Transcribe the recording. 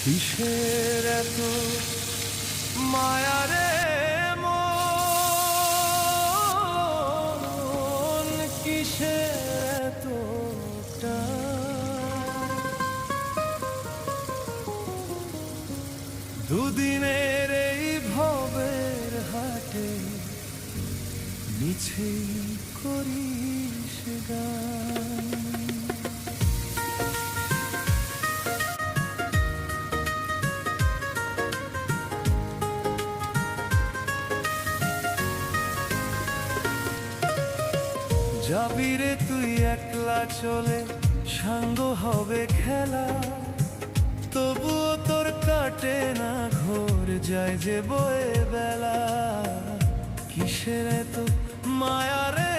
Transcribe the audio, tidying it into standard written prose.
কিসের এত মায়ারে মন, কিসের এত দুদিনের এই ভবের হাটে মিছেই করিস গান। যাবি রে তুই একলা চলে, সাঙ্গ হবে খেলা, তবুও তোর কাটে না ঘোর, যায় যে বয়ে বেলা। কিসের এত মায়া রে